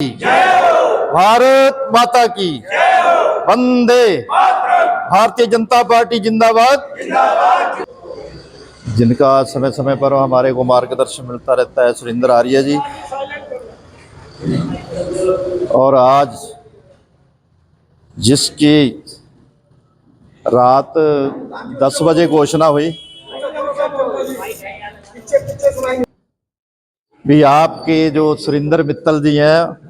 भारत माता की वंदे भारतीय जनता पार्टी जिंदाबाद। जिनका समय समय पर हमारे को मार्गदर्शन मिलता रहता है सुरेंद्र आर्य जी। और आज जिसकी रात 10 बजे घोषणा हुई भी आपके जो सुरेंद्र मित्तल जी हैं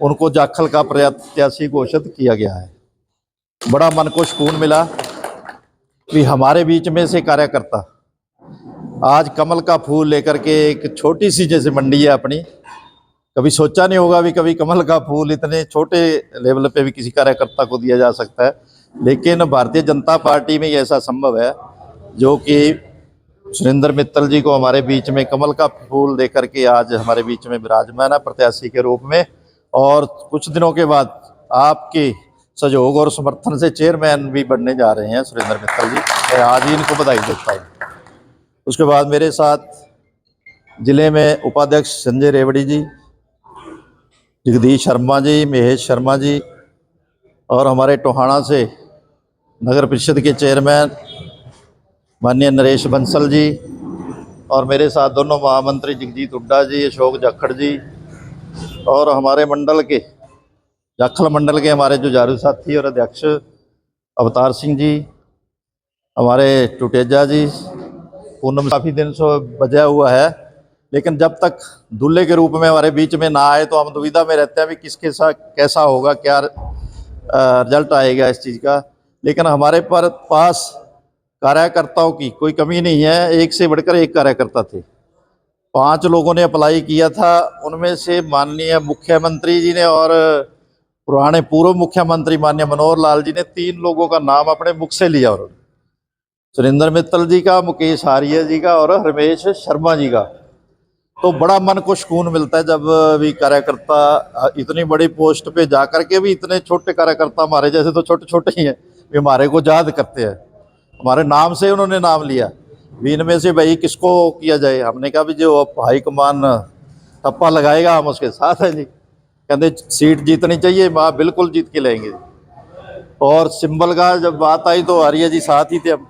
उनको जाखल का प्रत्याशी घोषित किया गया है। बड़ा मन को सुकून मिला कि हमारे बीच में से कार्यकर्ता आज कमल का फूल लेकर के, एक छोटी सी जैसे मंडी है अपनी, कभी सोचा नहीं होगा भी कभी कमल का फूल इतने छोटे लेवल पे भी किसी कार्यकर्ता को दिया जा सकता है। लेकिन भारतीय जनता पार्टी में ऐसा संभव है जो कि सुरेंद्र मित्तल जी को हमारे बीच में कमल का फूल देकर के आज हमारे बीच में विराजमान है प्रत्याशी के रूप में। और कुछ दिनों के बाद आपके सहयोग और समर्थन से चेयरमैन भी बनने जा रहे हैं सुरेंद्र मित्तल जी। मैं आज ही इनको बधाई देता हूँ। उसके बाद मेरे साथ जिले में उपाध्यक्ष संजय रेवड़ी जी, जगदीश शर्मा जी, महेश शर्मा जी, और हमारे टोहाना से नगर परिषद के चेयरमैन माननीय नरेश बंसल जी, और मेरे साथ दोनों महामंत्री जगजीत हुड्डा जी, अशोक जाखड़ जी, और हमारे मंडल के जाखल मंडल के हमारे जो जारू साथी और अध्यक्ष अवतार सिंह जी, हमारे टुटेजा जी। पूनम काफ़ी दिन से बजा हुआ है, लेकिन जब तक दूल्हे के रूप में हमारे बीच में ना आए तो हम दुविधा में रहते हैं भी किसके साथ कैसा होगा, क्या रिजल्ट आएगा इस चीज़ का। लेकिन हमारे पास कार्यकर्ताओं की कोई कमी नहीं है, एक से बढ़कर एक कार्यकर्ता थे। 5 लोगों ने अप्लाई किया था, उनमें से माननीय मुख्यमंत्री जी ने और पुराने पूर्व मुख्यमंत्री माननीय मनोहर लाल जी ने 3 लोगों का नाम अपने मुख से लिया, और सुरेंद्र मित्तल जी का, मुकेश आर्य जी का और रमेश शर्मा जी का। तो बड़ा मन को सुकून मिलता है जब भी कार्यकर्ता इतनी बड़ी पोस्ट पे जाकर के भी, इतने छोटे कार्यकर्ता हमारे जैसे तो छोटे छोटे ही हैं, भी हमारे को याद करते हैं, हमारे नाम से उन्होंने नाम लिया। भी इनमें से भाई किसको किया जाए, हमने कहा भी जो हाईकमान ठप्पा लगाएगा हम उसके साथ हैं जी। कहते सीट जीतनी चाहिए, वहाँ बिल्कुल जीत के लेंगे। और सिंबल का जब बात आई तो आर्य जी साथ ही थे। हम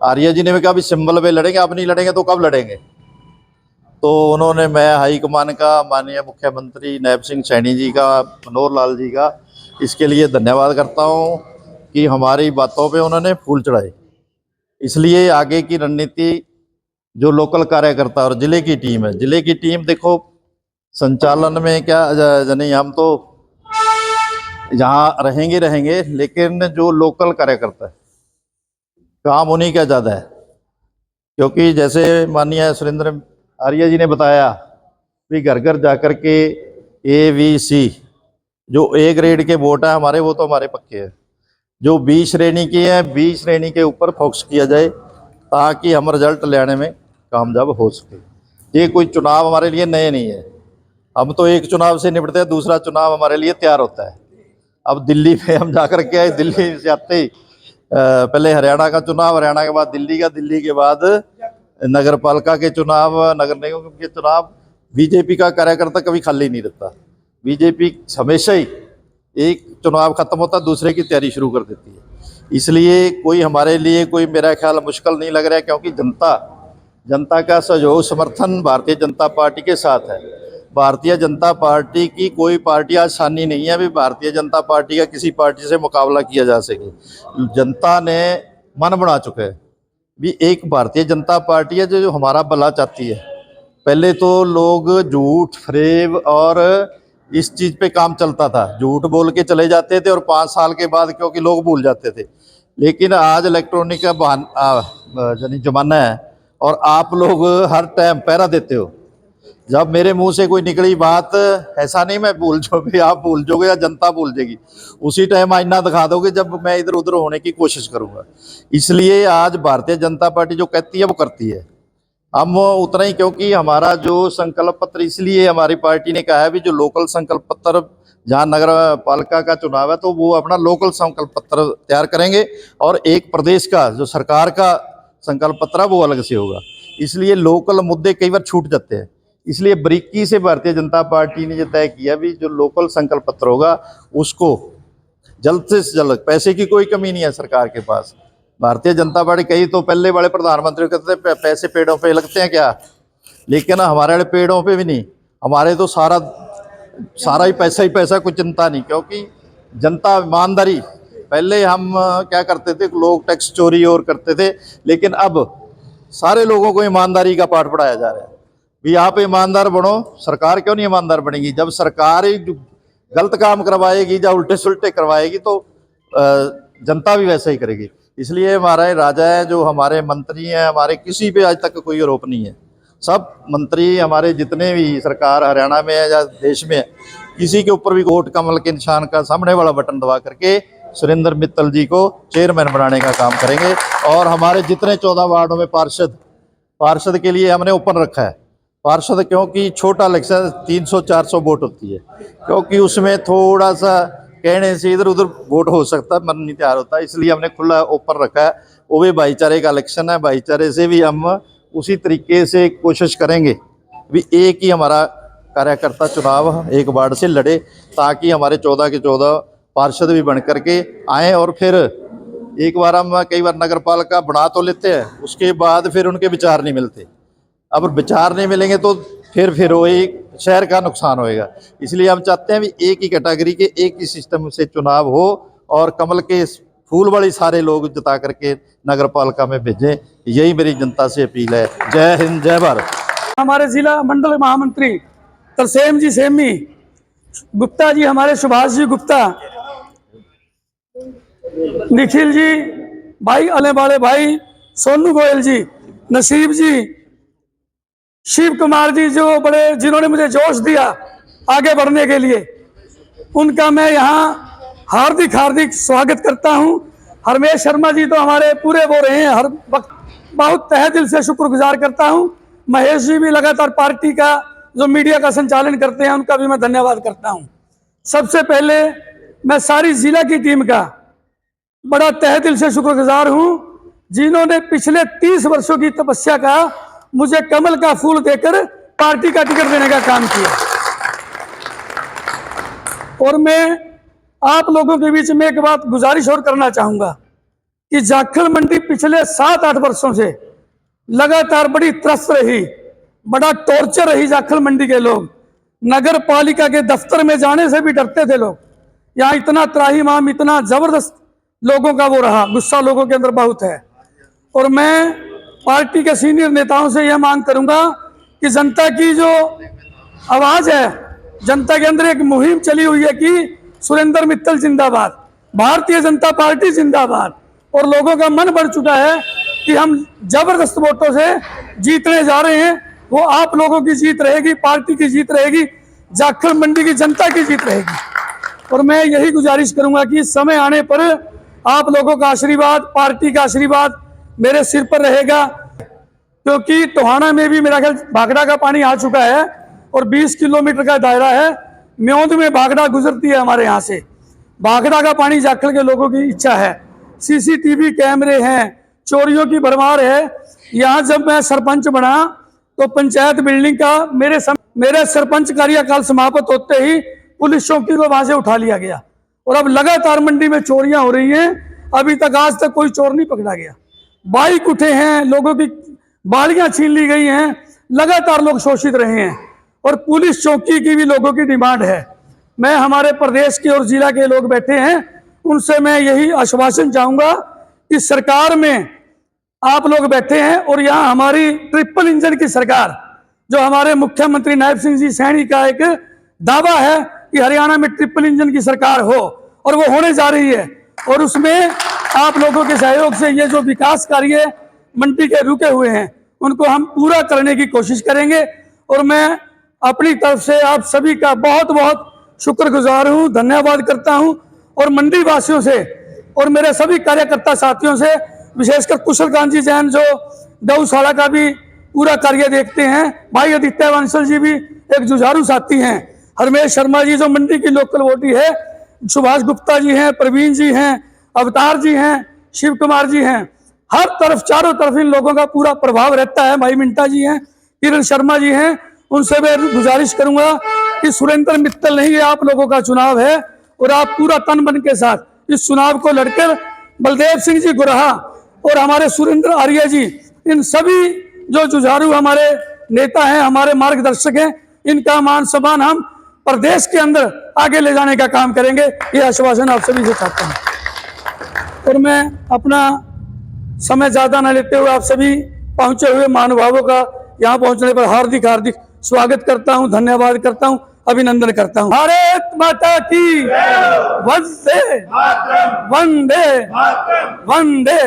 आर्य जी ने भी कहा भी सिंबल पे लड़ेंगे, अब नहीं लड़ेंगे तो कब लड़ेंगे। तो उन्होंने, मैं हाईकमान का, माननीय मुख्यमंत्री नायब सिंह सैनी जी का, मनोहर लाल जी का, इसके लिए धन्यवाद करता हूँ कि हमारी बातों पे उन्होंने फूल चढ़ाए। इसलिए आगे की रणनीति जो लोकल कार्यकर्ता और जिले की टीम है, जिले की टीम देखो संचालन में क्या नहीं, हम तो जहाँ रहेंगे, लेकिन जो लोकल कार्यकर्ता है काम उन्हीं का ज़्यादा है। क्योंकि जैसे माननीय सुरेंद्र आर्य जी ने बताया भी घर घर जाकर के ABC जो A ग्रेड के वोट है हमारे, वो तो हमारे पक्के हैं। जो B श्रेणी की है, B श्रेणी के ऊपर फोकस किया जाए ताकि हम रिजल्ट लेने में कामयाब हो सके। ये कोई चुनाव हमारे लिए नए नहीं है, हम तो एक चुनाव से निपटते हैं, दूसरा चुनाव हमारे लिए तैयार होता है। अब दिल्ली में हम जाकर के आए, दिल्ली से आते ही पहले हरियाणा का चुनाव, हरियाणा के बाद दिल्ली का, दिल्ली के बाद नगर पालिका के चुनाव, नगर निगम के चुनाव। बीजेपी का कार्यकर्ता कभी खाली नहीं रहता, बीजेपी हमेशा ही एक चुनाव खत्म होता दूसरे की तैयारी शुरू कर देती है। इसलिए कोई हमारे लिए कोई मेरा ख्याल मुश्किल नहीं लग रहा है, क्योंकि जनता का सहयोग समर्थन भारतीय जनता पार्टी के साथ है। भारतीय जनता पार्टी की कोई पार्टी आसानी नहीं है भी भारतीय जनता पार्टी का किसी पार्टी से मुकाबला किया जा सके। जनता ने मन बना चुका है भी एक भारतीय जनता पार्टी है जो हमारा भला चाहती है। पहले तो लोग झूठ, फरेब और इस चीज़ पे काम चलता था, झूठ बोल के चले जाते थे और 5 साल के बाद क्योंकि लोग भूल जाते थे। लेकिन आज इलेक्ट्रॉनिक का जमाना है और आप लोग हर टाइम पहरा देते हो। जब मेरे मुंह से कोई निकली बात, ऐसा नहीं मैं भूल जाओ भी आप भूल जाओगे या जनता भूल जाएगी, उसी टाइम आईना दिखा दोगे जब मैं इधर उधर होने की कोशिश करूंगा। इसलिए आज भारतीय जनता पार्टी जो कहती है वो करती है, हम उतना ही। क्योंकि हमारा जो संकल्प पत्र, इसलिए हमारी पार्टी ने कहा है भी जो लोकल संकल्प पत्र, जहाँ नगर पालिका का चुनाव है तो वो अपना लोकल संकल्प पत्र तैयार करेंगे और एक प्रदेश का जो सरकार का संकल्प पत्र है वो अलग से होगा। इसलिए लोकल मुद्दे कई बार छूट जाते हैं, इसलिए बारीकी से भारतीय जनता पार्टी ने ये तय किया भी जो लोकल संकल्प पत्र होगा उसको जल्द से जल्द, पैसे की कोई कमी नहीं है सरकार के पास। भारतीय जनता पार्टी कई तो पहले वाले प्रधानमंत्री कहते थे पैसे पेड़ों पे लगते हैं क्या, लेकिन हमारे वाले पेड़ों पे भी नहीं, हमारे तो सारा ही पैसा, कुछ चिंता नहीं, क्योंकि जनता ईमानदारी, पहले हम क्या करते थे, लोग टैक्स चोरी और करते थे, लेकिन अब सारे लोगों को ईमानदारी का पाठ पढ़ाया जा रहा है भी आप ईमानदार बनो। सरकार क्यों नहीं ईमानदार बनेगी? जब सरकार ही गलत काम करवाएगी या उल्टे सुल्टे करवाएगी तो जनता भी वैसा ही करेगी। इसलिए हमारा राजा है, जो हमारे मंत्री हैं, हमारे किसी पे आज तक कोई आरोप नहीं है। सब मंत्री हमारे जितने भी सरकार हरियाणा में है या देश में है, किसी के ऊपर भी वोट कमल के निशान का सामने वाला बटन दबा करके सुरेंद्र मित्तल जी को चेयरमैन बनाने का काम करेंगे। और हमारे जितने 14 वार्डों में पार्षद के लिए हमने ओपन रखा है पार्षद, क्योंकि छोटा इलेक्शन 300-400 वोट होती है, क्योंकि उसमें थोड़ा सा कहने से इधर उधर वोट हो सकता है, मन नहीं तैयार होता, इसलिए हमने खुला ओपन रखा है। वो भी भाईचारे का इलेक्शन है, भाईचारे से भी हम उसी तरीके से कोशिश करेंगे भी एक ही हमारा कार्यकर्ता चुनाव एक वार्ड से लड़े, ताकि हमारे 14 के 14 पार्षद भी बन करके आए। और फिर एक बार हम कई बार नगर पालिका बना तो लेते हैं, उसके बाद फिर उनके विचार नहीं मिलते। अब विचार नहीं मिलेंगे तो फिर वही शहर का नुकसान होएगा। इसलिए हम चाहते हैं भी एक ही कैटेगरी के एक ही सिस्टम से चुनाव हो और कमल के फूल वाली सारे लोग जिता करके नगर पालिका में भेजें। यही मेरी जनता से अपील है। जय हिंद, जय भारत। हमारे जिला मंडल महामंत्री तरसेम जी सेमी गुप्ता जी, हमारे सुभाष जी गुप्ता, निखिल जी, भाई अले वाले भाई सोनू गोयल जी, नसीब जी, शिव कुमार जी, जो जिन्होंने मुझे जोश दिया आगे बढ़ने के लिए, उनका मैं यहाँ हार्दिक स्वागत करता हूँ। हरमेश शर्मा जी तो हमारे पूरे वो रहे हैं, हर वक्त बहुत तहे दिल से शुक्रगुजार करता हूँ। महेश जी भी लगातार पार्टी का जो मीडिया का संचालन करते हैं, उनका भी मैं धन्यवाद करता हूँ। सबसे पहले मैं सारी जिला की टीम का बड़ा तहे दिल से शुक्रगुजार हूँ, जिन्होंने पिछले 30 वर्षों की तपस्या का मुझे कमल का फूल देकर पार्टी का टिकट देने का काम किया। और मैं आप लोगों के बीच में एक बात गुजारिश और करना चाहूंगा कि जाखल मंडी पिछले 7-8 वर्षों से लगातार बड़ी त्रस्त रही, बड़ा टॉर्चर रही जाखल मंडी के लोग। नगर पालिका के दफ्तर में जाने से भी डरते थे लोग। यहाँ इतना त्राहिमाम, इतना जबरदस्त लोगों का वो रहा, गुस्सा लोगों के अंदर बहुत है। और मैं पार्टी के सीनियर नेताओं से यह मांग करूंगा कि जनता की जो आवाज है, जनता के अंदर एक मुहिम चली हुई है कि सुरेंद्र मित्तल जिंदाबाद, भारतीय जनता पार्टी जिंदाबाद, और लोगों का मन बढ़ चुका है कि हम जबरदस्त वोटों से जीतने जा रहे हैं। वो आप लोगों की जीत रहेगी, पार्टी की जीत रहेगी, जाखल मंडी की जनता की जीत रहेगी। और मैं यही गुजारिश करूंगा कि समय आने पर आप लोगों का आशीर्वाद, पार्टी का आशीर्वाद मेरे सिर पर रहेगा, क्योंकि टोहाना में भी मेरा ख्याल भाखड़ा का पानी आ चुका है और 20 किलोमीटर का दायरा है। म्योंद में भाखड़ा गुजरती है हमारे यहाँ से। भाखड़ा का पानी जाखल के लोगों की इच्छा है। सीसीटीवी कैमरे हैं, चोरियों की भरमार है। यहाँ जब मैं सरपंच बना तो पंचायत बिल्डिंग का मेरे सरपंच कार्यकाल समाप्त होते ही पुलिस चौकी को वहां से उठा लिया गया। और अब लगातार मंडी में चोरियां हो रही हैं, अभी तक आज तक कोई चोर नहीं पकड़ा गया। बाइक उठे हैं, लोगों की बालियां छीन ली गई हैं, लगातार लोग शोषित रहे हैं। और पुलिस चौकी की भी लोगों की डिमांड है। मैं हमारे प्रदेश के और जिला के लोग बैठे हैं, उनसे मैं यही आश्वासन चाहूंगा कि सरकार में आप लोग बैठे हैं और यहाँ हमारी ट्रिपल इंजन की सरकार, जो हमारे मुख्यमंत्री नायब सिंह जी सैनी का एक दावा है कि हरियाणा में ट्रिपल इंजन की सरकार हो, और वो होने जा रही है। और उसमें आप लोगों के सहयोग से ये जो विकास कार्य मंडी के रुके हुए हैं, उनको हम पूरा करने की कोशिश करेंगे। और मैं अपनी तरफ से आप सभी का बहुत बहुत शुक्रगुजार हूँ, धन्यवाद करता हूँ। और मंडी वासियों से और मेरे सभी कार्यकर्ता साथियों से, विशेषकर कुशल कांत जी जैन जो गौशाला का भी पूरा कार्य देखते हैं, भाई आदित्य बंसल जी भी एक जुझारू साथी हैं, हरमेश शर्मा जी जो मंडी की लोकल वोटी है, सुभाष गुप्ता जी हैं, प्रवीण जी हैं, अवतार जी हैं, शिव कुमार जी हैं। हर तरफ चारों तरफ इन लोगों का पूरा प्रभाव रहता है। भाई मिंटा जी हैं, किरण शर्मा जी हैं, उनसे मैं गुजारिश करूंगा कि सुरेंद्र मित्तल नहीं, ये आप लोगों का चुनाव है और आप पूरा तन मन के साथ इस चुनाव को लड़कर बलदेव सिंह जी गुरहा और हमारे सुरेंद्र आर्य जी, इन सभी जो जुझारू हमारे नेता हैं, हमारे मार्गदर्शक हैं, इनका मान सम्मान हम प्रदेश के अंदर आगे ले जाने का काम करेंगे। ये आश्वासन आप सभी से चाहता हूँ। और मैं अपना समय ज्यादा न लेते हुए आप सभी पहुंचे हुए महानुभावों का यहाँ पहुंचने पर हार्दिक हार्दिक स्वागत करता हूं, धन्यवाद करता हूं, अभिनंदन करता हूं। भारत माता की वंदे वंदे वंदे।